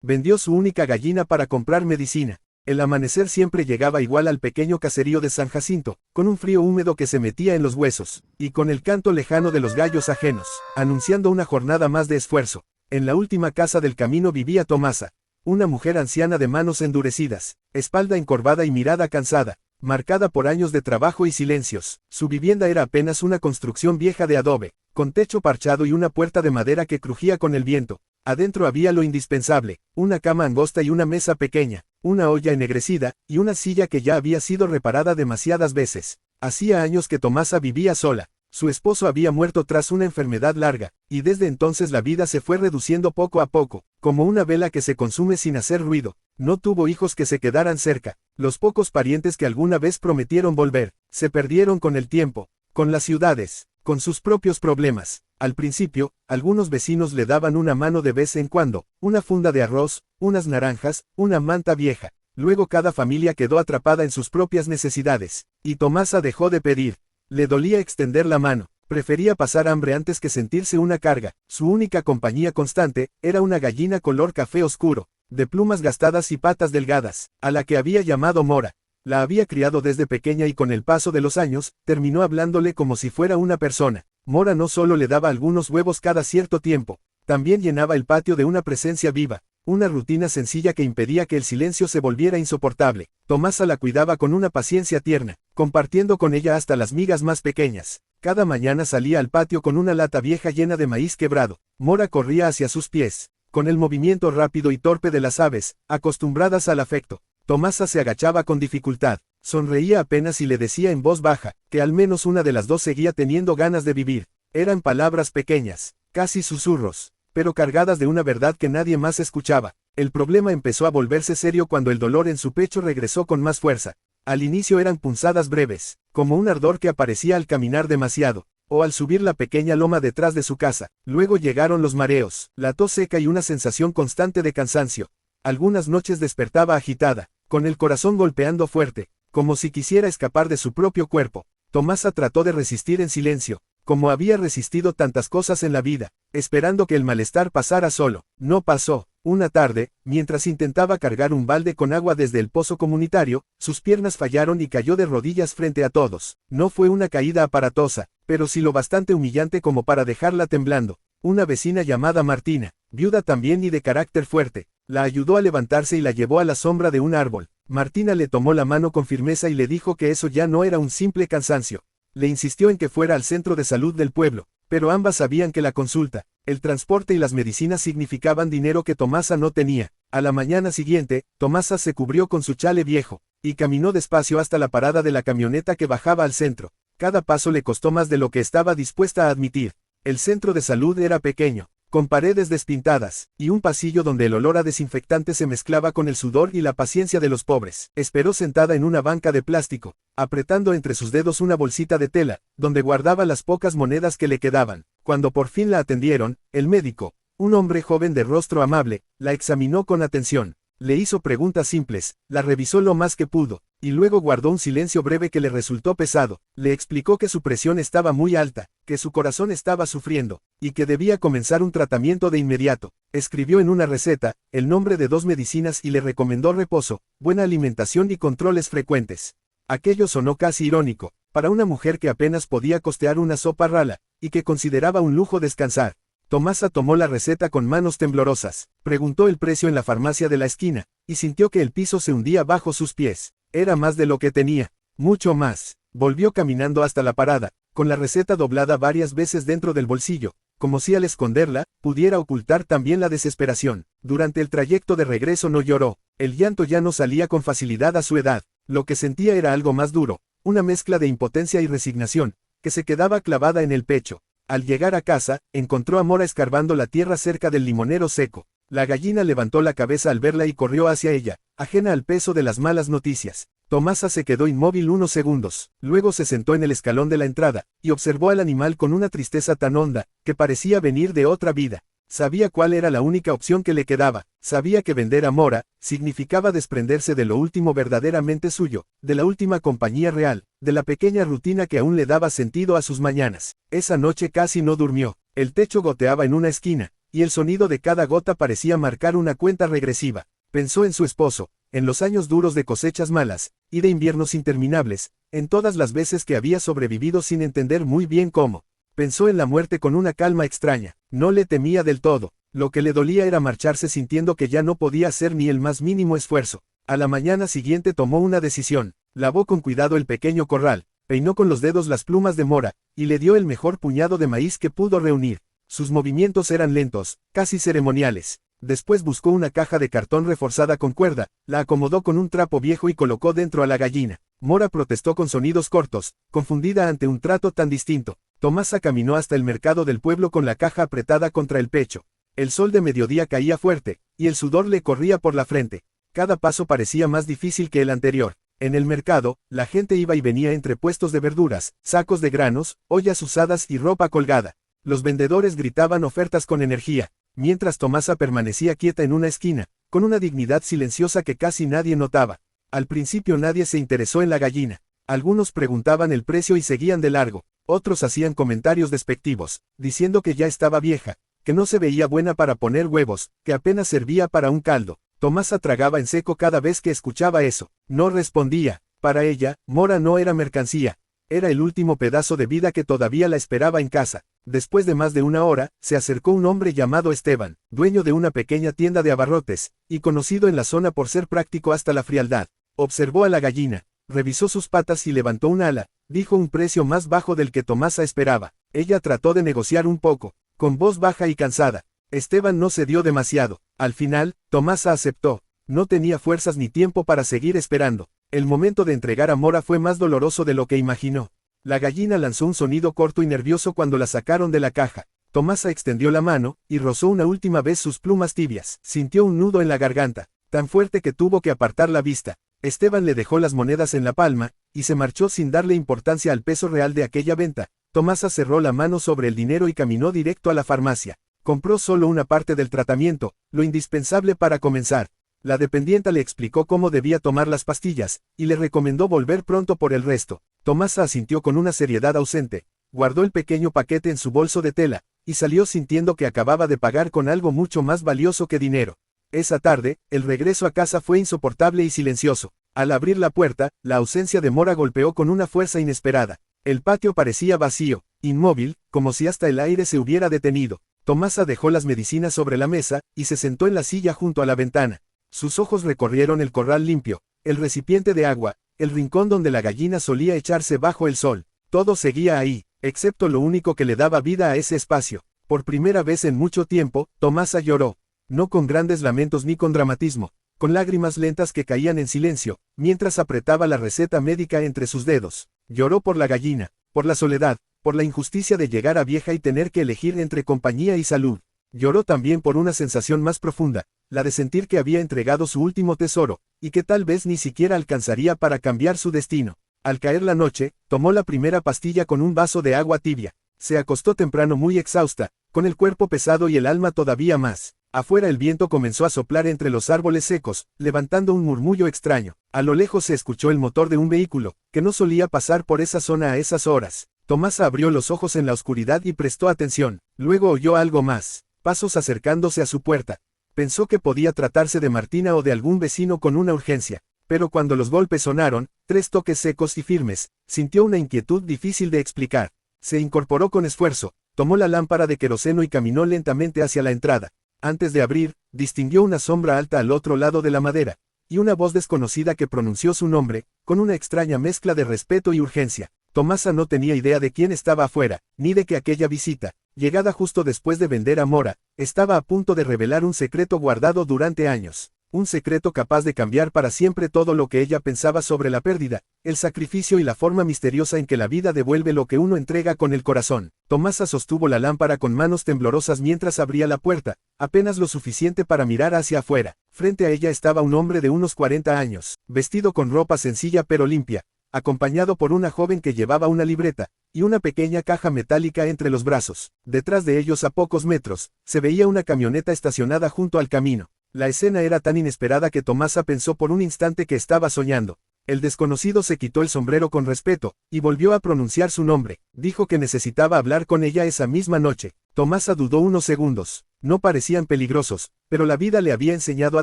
Vendió su única gallina para comprar medicina. El amanecer siempre llegaba igual al pequeño caserío de San Jacinto, con un frío húmedo que se metía en los huesos, y con el canto lejano de los gallos ajenos, anunciando una jornada más de esfuerzo. En la última casa del camino vivía Tomasa, una mujer anciana de manos endurecidas, espalda encorvada y mirada cansada, marcada por años de trabajo y silencios. Su vivienda era apenas una construcción vieja de adobe, con techo parchado y una puerta de madera que crujía con el viento. Adentro había lo indispensable, una cama angosta y una mesa pequeña, una olla ennegrecida, y una silla que ya había sido reparada demasiadas veces. Hacía años que Tomasa vivía sola. Su esposo había muerto tras una enfermedad larga, y desde entonces la vida se fue reduciendo poco a poco, como una vela que se consume sin hacer ruido. No tuvo hijos que se quedaran cerca. Los pocos parientes que alguna vez prometieron volver, se perdieron con el tiempo, con las ciudades, con sus propios problemas. Al principio, algunos vecinos le daban una mano de vez en cuando, una funda de arroz, unas naranjas, una manta vieja. Luego cada familia quedó atrapada en sus propias necesidades, y Tomasa dejó de pedir. Le dolía extender la mano, prefería pasar hambre antes que sentirse una carga. Su única compañía constante era una gallina color café oscuro, de plumas gastadas y patas delgadas, a la que había llamado Mora. La había criado desde pequeña y con el paso de los años, terminó hablándole como si fuera una persona. Mora no solo le daba algunos huevos cada cierto tiempo, también llenaba el patio de una presencia viva, una rutina sencilla que impedía que el silencio se volviera insoportable. Tomasa la cuidaba con una paciencia tierna, compartiendo con ella hasta las migas más pequeñas. Cada mañana salía al patio con una lata vieja llena de maíz quebrado. Mora corría hacia sus pies, con el movimiento rápido y torpe de las aves, acostumbradas al afecto. Tomasa se agachaba con dificultad, sonreía apenas y le decía en voz baja, que al menos una de las dos seguía teniendo ganas de vivir. Eran palabras pequeñas, casi susurros, pero cargadas de una verdad que nadie más escuchaba. El problema empezó a volverse serio cuando el dolor en su pecho regresó con más fuerza. Al inicio eran punzadas breves, como un ardor que aparecía al caminar demasiado, o al subir la pequeña loma detrás de su casa. Luego llegaron los mareos, la tos seca y una sensación constante de cansancio. Algunas noches despertaba agitada, con el corazón golpeando fuerte, como si quisiera escapar de su propio cuerpo. Tomasa trató de resistir en silencio, como había resistido tantas cosas en la vida, esperando que el malestar pasara solo. No pasó. Una tarde, mientras intentaba cargar un balde con agua desde el pozo comunitario, sus piernas fallaron y cayó de rodillas frente a todos. No fue una caída aparatosa, pero sí lo bastante humillante como para dejarla temblando. Una vecina llamada Martina, viuda también y de carácter fuerte, la ayudó a levantarse y la llevó a la sombra de un árbol. Martina le tomó la mano con firmeza y le dijo que eso ya no era un simple cansancio. Le insistió en que fuera al centro de salud del pueblo, pero ambas sabían que la consulta, el transporte y las medicinas significaban dinero que Tomasa no tenía. A la mañana siguiente, Tomasa se cubrió con su chale viejo, y caminó despacio hasta la parada de la camioneta que bajaba al centro. Cada paso le costó más de lo que estaba dispuesta a admitir. El centro de salud era pequeño, con paredes despintadas, y un pasillo donde el olor a desinfectante se mezclaba con el sudor y la paciencia de los pobres. Esperó sentada en una banca de plástico, apretando entre sus dedos una bolsita de tela, donde guardaba las pocas monedas que le quedaban. Cuando por fin la atendieron, el médico, un hombre joven de rostro amable, la examinó con atención. Le hizo preguntas simples, la revisó lo más que pudo, y luego guardó un silencio breve que le resultó pesado. Le explicó que su presión estaba muy alta, que su corazón estaba sufriendo, y que debía comenzar un tratamiento de inmediato. Escribió en una receta el nombre de 2 medicinas y le recomendó reposo, buena alimentación y controles frecuentes. Aquello sonó casi irónico, para una mujer que apenas podía costear una sopa rala, y que consideraba un lujo descansar. Tomasa tomó la receta con manos temblorosas, preguntó el precio en la farmacia de la esquina, y sintió que el piso se hundía bajo sus pies. Era más de lo que tenía, mucho más. Volvió caminando hasta la parada, con la receta doblada varias veces dentro del bolsillo, como si al esconderla, pudiera ocultar también la desesperación. Durante el trayecto de regreso no lloró, el llanto ya no salía con facilidad a su edad. Lo que sentía era algo más duro, una mezcla de impotencia y resignación, que se quedaba clavada en el pecho. Al llegar a casa, encontró a Mora escarbando la tierra cerca del limonero seco. La gallina levantó la cabeza al verla y corrió hacia ella, ajena al peso de las malas noticias. Tomasa se quedó inmóvil unos segundos, luego se sentó en el escalón de la entrada, y observó al animal con una tristeza tan honda, que parecía venir de otra vida. Sabía cuál era la única opción que le quedaba, sabía que vender a Mora significaba desprenderse de lo último verdaderamente suyo, de la última compañía real, de la pequeña rutina que aún le daba sentido a sus mañanas. Esa noche casi no durmió, el techo goteaba en una esquina, y el sonido de cada gota parecía marcar una cuenta regresiva. Pensó en su esposo, en los años duros de cosechas malas, y de inviernos interminables, en todas las veces que había sobrevivido sin entender muy bien cómo. Pensó en la muerte con una calma extraña, no le temía del todo, lo que le dolía era marcharse sintiendo que ya no podía hacer ni el más mínimo esfuerzo. A la mañana siguiente tomó una decisión, lavó con cuidado el pequeño corral, peinó con los dedos las plumas de mora, y le dio el mejor puñado de maíz que pudo reunir. Sus movimientos eran lentos, casi ceremoniales. Después buscó una caja de cartón reforzada con cuerda, la acomodó con un trapo viejo y colocó dentro a la gallina. Mora protestó con sonidos cortos, confundida ante un trato tan distinto. Tomasa caminó hasta el mercado del pueblo con la caja apretada contra el pecho. El sol de mediodía caía fuerte, y el sudor le corría por la frente. Cada paso parecía más difícil que el anterior. En el mercado, la gente iba y venía entre puestos de verduras, sacos de granos, ollas usadas y ropa colgada. Los vendedores gritaban ofertas con energía, mientras Tomasa permanecía quieta en una esquina, con una dignidad silenciosa que casi nadie notaba. Al principio nadie se interesó en la gallina. Algunos preguntaban el precio y seguían de largo. Otros hacían comentarios despectivos, diciendo que ya estaba vieja, que no se veía buena para poner huevos, que apenas servía para un caldo. Tomasa tragaba en seco cada vez que escuchaba eso. No respondía. Para ella, Mora no era mercancía. Era el último pedazo de vida que todavía la esperaba en casa. Después de más de una hora, se acercó un hombre llamado Esteban, dueño de una pequeña tienda de abarrotes, y conocido en la zona por ser práctico hasta la frialdad. Observó a la gallina, revisó sus patas y levantó un ala. Dijo un precio más bajo del que Tomasa esperaba. Ella trató de negociar un poco, con voz baja y cansada. Esteban no cedió demasiado. Al final, Tomasa aceptó. No tenía fuerzas ni tiempo para seguir esperando. El momento de entregar a Mora fue más doloroso de lo que imaginó. La gallina lanzó un sonido corto y nervioso cuando la sacaron de la caja. Tomasa extendió la mano, y rozó una última vez sus plumas tibias. Sintió un nudo en la garganta, tan fuerte que tuvo que apartar la vista. Esteban le dejó las monedas en la palma, y se marchó sin darle importancia al peso real de aquella venta. Tomasa cerró la mano sobre el dinero y caminó directo a la farmacia. Compró solo una parte del tratamiento, lo indispensable para comenzar. La dependienta le explicó cómo debía tomar las pastillas, y le recomendó volver pronto por el resto. Tomasa asintió con una seriedad ausente, guardó el pequeño paquete en su bolso de tela, y salió sintiendo que acababa de pagar con algo mucho más valioso que dinero. Esa tarde, el regreso a casa fue insoportable y silencioso. Al abrir la puerta, la ausencia de Mora golpeó con una fuerza inesperada. El patio parecía vacío, inmóvil, como si hasta el aire se hubiera detenido. Tomasa dejó las medicinas sobre la mesa, y se sentó en la silla junto a la ventana. Sus ojos recorrieron el corral limpio, el recipiente de agua, el rincón donde la gallina solía echarse bajo el sol. Todo seguía ahí, excepto lo único que le daba vida a ese espacio. Por primera vez en mucho tiempo, Tomasa lloró. No con grandes lamentos ni con dramatismo, con lágrimas lentas que caían en silencio, mientras apretaba la receta médica entre sus dedos. Lloró por la gallina, por la soledad, por la injusticia de llegar a vieja y tener que elegir entre compañía y salud. Lloró también por una sensación más profunda, la de sentir que había entregado su último tesoro, y que tal vez ni siquiera alcanzaría para cambiar su destino. Al caer la noche, tomó la primera pastilla con un vaso de agua tibia. Se acostó temprano muy exhausta, con el cuerpo pesado y el alma todavía más. Afuera el viento comenzó a soplar entre los árboles secos, levantando un murmullo extraño. A lo lejos se escuchó el motor de un vehículo, que no solía pasar por esa zona a esas horas. Tomasa abrió los ojos en la oscuridad y prestó atención. Luego oyó algo más, pasos acercándose a su puerta. Pensó que podía tratarse de Martina o de algún vecino con una urgencia. Pero cuando los golpes sonaron, 3 toques secos y firmes, sintió una inquietud difícil de explicar. Se incorporó con esfuerzo, tomó la lámpara de queroseno y caminó lentamente hacia la entrada. Antes de abrir, distinguió una sombra alta al otro lado de la madera, y una voz desconocida que pronunció su nombre, con una extraña mezcla de respeto y urgencia. Tomasa no tenía idea de quién estaba afuera, ni de que aquella visita, llegada justo después de vender a Mora, estaba a punto de revelar un secreto guardado durante años. Un secreto capaz de cambiar para siempre todo lo que ella pensaba sobre la pérdida, el sacrificio y la forma misteriosa en que la vida devuelve lo que uno entrega con el corazón. Tomasa sostuvo la lámpara con manos temblorosas mientras abría la puerta, apenas lo suficiente para mirar hacia afuera. Frente a ella estaba un hombre de unos 40 años, vestido con ropa sencilla pero limpia, acompañado por una joven que llevaba una libreta, y una pequeña caja metálica entre los brazos. Detrás de ellos a pocos metros, se veía una camioneta estacionada junto al camino. La escena era tan inesperada que Tomasa pensó por un instante que estaba soñando. El desconocido se quitó el sombrero con respeto, y volvió a pronunciar su nombre. Dijo que necesitaba hablar con ella esa misma noche. Tomasa dudó unos segundos. No parecían peligrosos, pero la vida le había enseñado a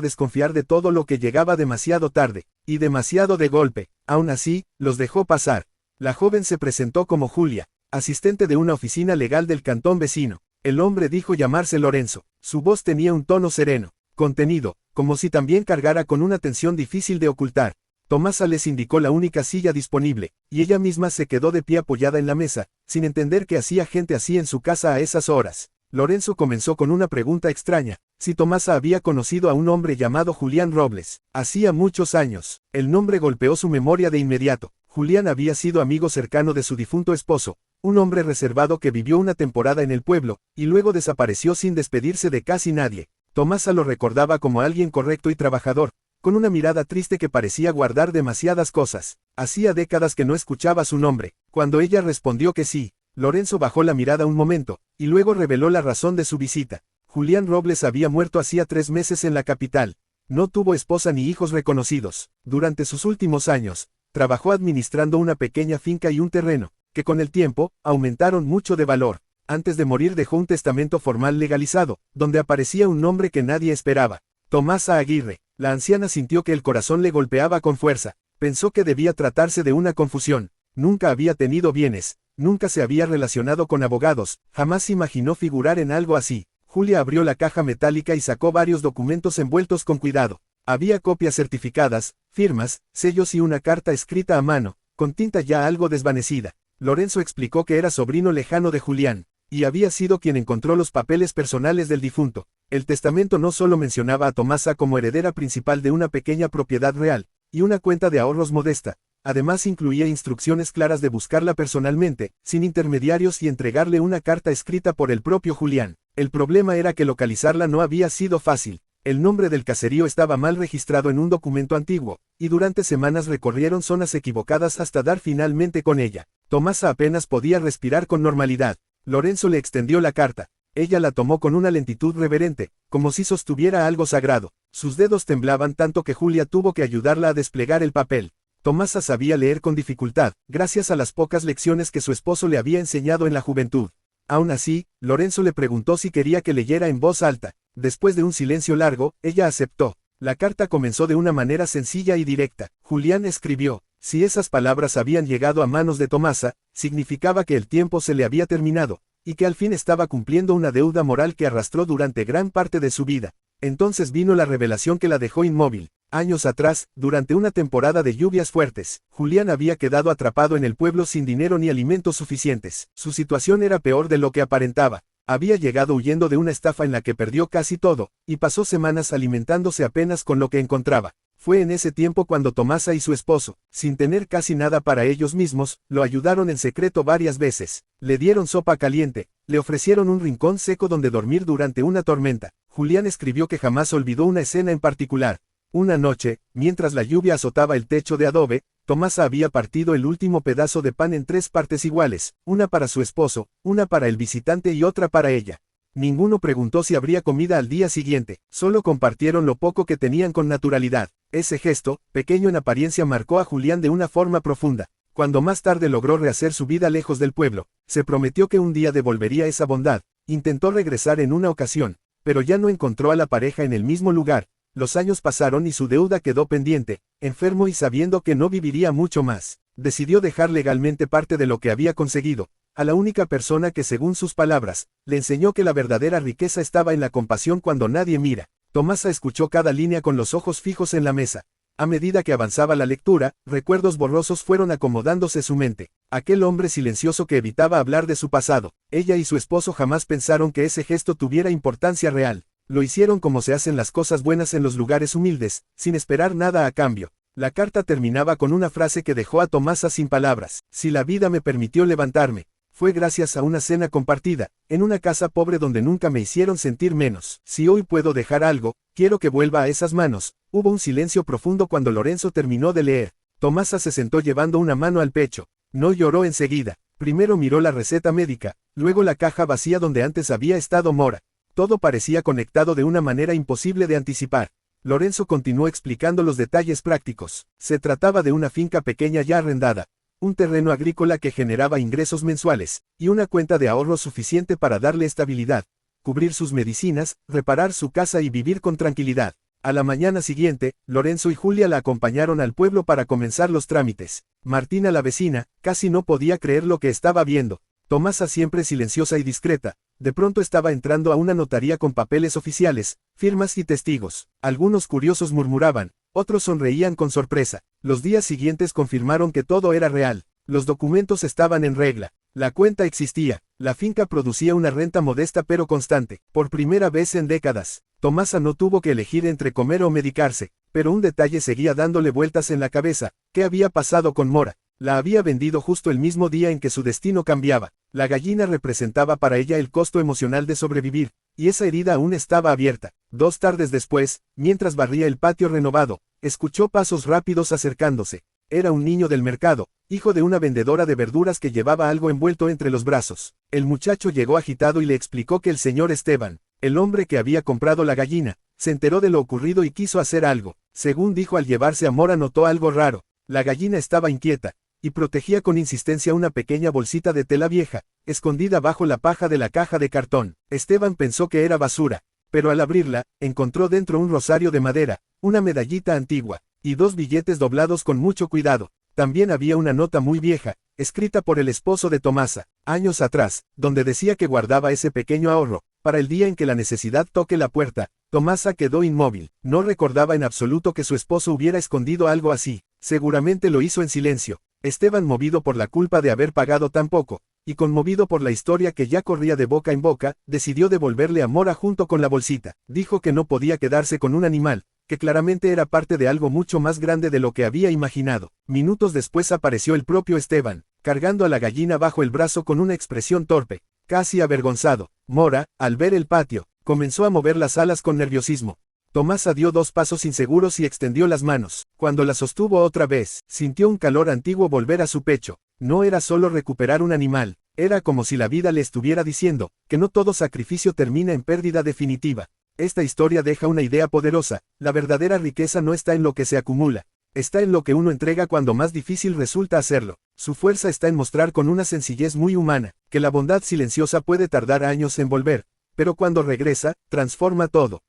desconfiar de todo lo que llegaba demasiado tarde, y demasiado de golpe. Aún así, los dejó pasar. La joven se presentó como Julia, asistente de una oficina legal del cantón vecino. El hombre dijo llamarse Lorenzo. Su voz tenía un tono sereno, contenido, como si también cargara con una tensión difícil de ocultar. Tomasa les indicó la única silla disponible, y ella misma se quedó de pie apoyada en la mesa, sin entender qué hacía gente así en su casa a esas horas. Lorenzo comenzó con una pregunta extraña, si Tomasa había conocido a un hombre llamado Julián Robles. Hacía muchos años. El nombre golpeó su memoria de inmediato. Julián había sido amigo cercano de su difunto esposo, un hombre reservado que vivió una temporada en el pueblo, y luego desapareció sin despedirse de casi nadie. Tomasa lo recordaba como alguien correcto y trabajador, con una mirada triste que parecía guardar demasiadas cosas. Hacía décadas que no escuchaba su nombre. Cuando ella respondió que sí, Lorenzo bajó la mirada un momento, y luego reveló la razón de su visita. Julián Robles había muerto hacía 3 meses en la capital. No tuvo esposa ni hijos reconocidos. Durante sus últimos años, trabajó administrando una pequeña finca y un terreno, que con el tiempo, aumentaron mucho de valor. Antes de morir dejó un testamento formal legalizado, donde aparecía un nombre que nadie esperaba: Tomasa Aguirre. La anciana sintió que el corazón le golpeaba con fuerza. Pensó que debía tratarse de una confusión. Nunca había tenido bienes, nunca se había relacionado con abogados, jamás imaginó figurar en algo así. Julia abrió la caja metálica y sacó varios documentos envueltos con cuidado. Había copias certificadas, firmas, sellos y una carta escrita a mano, con tinta ya algo desvanecida. Lorenzo explicó que era sobrino lejano de Julián, y había sido quien encontró los papeles personales del difunto. El testamento no solo mencionaba a Tomasa como heredera principal de una pequeña propiedad real, y una cuenta de ahorros modesta, además incluía instrucciones claras de buscarla personalmente, sin intermediarios, y entregarle una carta escrita por el propio Julián. El problema era que localizarla no había sido fácil. El nombre del caserío estaba mal registrado en un documento antiguo, y durante semanas recorrieron zonas equivocadas hasta dar finalmente con ella. Tomasa apenas podía respirar con normalidad. Lorenzo le extendió la carta. Ella la tomó con una lentitud reverente, como si sostuviera algo sagrado. Sus dedos temblaban tanto que Julia tuvo que ayudarla a desplegar el papel. Tomasa sabía leer con dificultad, gracias a las pocas lecciones que su esposo le había enseñado en la juventud. Aún así, Lorenzo le preguntó si quería que leyera en voz alta. Después de un silencio largo, ella aceptó. La carta comenzó de una manera sencilla y directa. Julián escribió: si esas palabras habían llegado a manos de Tomasa, significaba que el tiempo se le había terminado, y que al fin estaba cumpliendo una deuda moral que arrastró durante gran parte de su vida. Entonces vino la revelación que la dejó inmóvil. Años atrás, durante una temporada de lluvias fuertes, Julián había quedado atrapado en el pueblo sin dinero ni alimentos suficientes. Su situación era peor de lo que aparentaba. Había llegado huyendo de una estafa en la que perdió casi todo, y pasó semanas alimentándose apenas con lo que encontraba. Fue en ese tiempo cuando Tomasa y su esposo, sin tener casi nada para ellos mismos, lo ayudaron en secreto varias veces. Le dieron sopa caliente, le ofrecieron un rincón seco donde dormir durante una tormenta. Julián escribió que jamás olvidó una escena en particular. Una noche, mientras la lluvia azotaba el techo de adobe, Tomasa había partido el último pedazo de pan en 3 partes iguales, una para su esposo, una para el visitante y otra para ella. Ninguno preguntó si habría comida al día siguiente, solo compartieron lo poco que tenían con naturalidad. Ese gesto, pequeño en apariencia, marcó a Julián de una forma profunda. Cuando más tarde logró rehacer su vida lejos del pueblo, se prometió que un día devolvería esa bondad. Intentó regresar en una ocasión, pero ya no encontró a la pareja en el mismo lugar. Los años pasaron y su deuda quedó pendiente. Enfermo y sabiendo que no viviría mucho más, decidió dejar legalmente parte de lo que había conseguido a la única persona que, según sus palabras, le enseñó que la verdadera riqueza estaba en la compasión cuando nadie mira. Tomasa escuchó cada línea con los ojos fijos en la mesa. A medida que avanzaba la lectura, recuerdos borrosos fueron acomodándose su mente. Aquel hombre silencioso que evitaba hablar de su pasado. Ella y su esposo jamás pensaron que ese gesto tuviera importancia real. Lo hicieron como se hacen las cosas buenas en los lugares humildes, sin esperar nada a cambio. La carta terminaba con una frase que dejó a Tomasa sin palabras. Si la vida me permitió levantarme, fue gracias a una cena compartida, en una casa pobre donde nunca me hicieron sentir menos. Si hoy puedo dejar algo, quiero que vuelva a esas manos. Hubo un silencio profundo cuando Lorenzo terminó de leer. Tomasa se sentó llevando una mano al pecho. No lloró enseguida. Primero miró la receta médica, luego la caja vacía donde antes había estado Mora. Todo parecía conectado de una manera imposible de anticipar. Lorenzo continuó explicando los detalles prácticos. Se trataba de una finca pequeña ya arrendada, un terreno agrícola que generaba ingresos mensuales, y una cuenta de ahorro suficiente para darle estabilidad. cubrir sus medicinas, reparar su casa y vivir con tranquilidad. A la mañana siguiente, Lorenzo y Julia la acompañaron al pueblo para comenzar los trámites. Martina, la vecina, casi no podía creer lo que estaba viendo. Tomasa, siempre silenciosa y discreta, de pronto estaba entrando a una notaría con papeles oficiales, firmas y testigos. Algunos curiosos murmuraban, otros sonreían con sorpresa. Los días siguientes confirmaron que todo era real. Los documentos estaban en regla. La cuenta existía. La finca producía una renta modesta pero constante. Por primera vez en décadas, Tomasa no tuvo que elegir entre comer o medicarse, pero un detalle seguía dándole vueltas en la cabeza. ¿Qué había pasado con Mora? La había vendido justo el mismo día en que su destino cambiaba. La gallina representaba para ella el costo emocional de sobrevivir, y esa herida aún estaba abierta. 2 tardes después, mientras barría el patio renovado, escuchó pasos rápidos acercándose. Era un niño del mercado, hijo de una vendedora de verduras que llevaba algo envuelto entre los brazos. El muchacho llegó agitado y le explicó que el señor Esteban, el hombre que había comprado la gallina, se enteró de lo ocurrido y quiso hacer algo. Según dijo, al llevarse a Mora notó algo raro. La gallina estaba inquieta, y protegía con insistencia una pequeña bolsita de tela vieja, escondida bajo la paja de la caja de cartón. Esteban pensó que era basura, pero al abrirla, encontró dentro un rosario de madera, una medallita antigua, y 2 billetes doblados con mucho cuidado. También había una nota muy vieja, escrita por el esposo de Tomasa, años atrás, donde decía que guardaba ese pequeño ahorro, para el día en que la necesidad toque la puerta. Tomasa quedó inmóvil, no recordaba en absoluto que su esposo hubiera escondido algo así, seguramente lo hizo en silencio. Esteban, movido por la culpa de haber pagado tan poco, y conmovido por la historia que ya corría de boca en boca, decidió devolverle a Mora junto con la bolsita. Dijo que no podía quedarse con un animal, que claramente era parte de algo mucho más grande de lo que había imaginado. Minutos después apareció el propio Esteban, cargando a la gallina bajo el brazo con una expresión torpe, casi avergonzado. Mora, al ver el patio, comenzó a mover las alas con nerviosismo. Tomasa dio 2 pasos inseguros y extendió las manos. Cuando la sostuvo otra vez, sintió un calor antiguo volver a su pecho. No era solo recuperar un animal, era como si la vida le estuviera diciendo, que no todo sacrificio termina en pérdida definitiva. Esta historia deja una idea poderosa: la verdadera riqueza no está en lo que se acumula, está en lo que uno entrega cuando más difícil resulta hacerlo. Su fuerza está en mostrar con una sencillez muy humana, que la bondad silenciosa puede tardar años en volver, pero cuando regresa, transforma todo.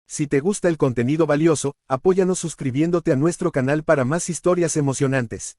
Si te gusta el contenido valioso, apóyanos suscribiéndote a nuestro canal para más historias emocionantes.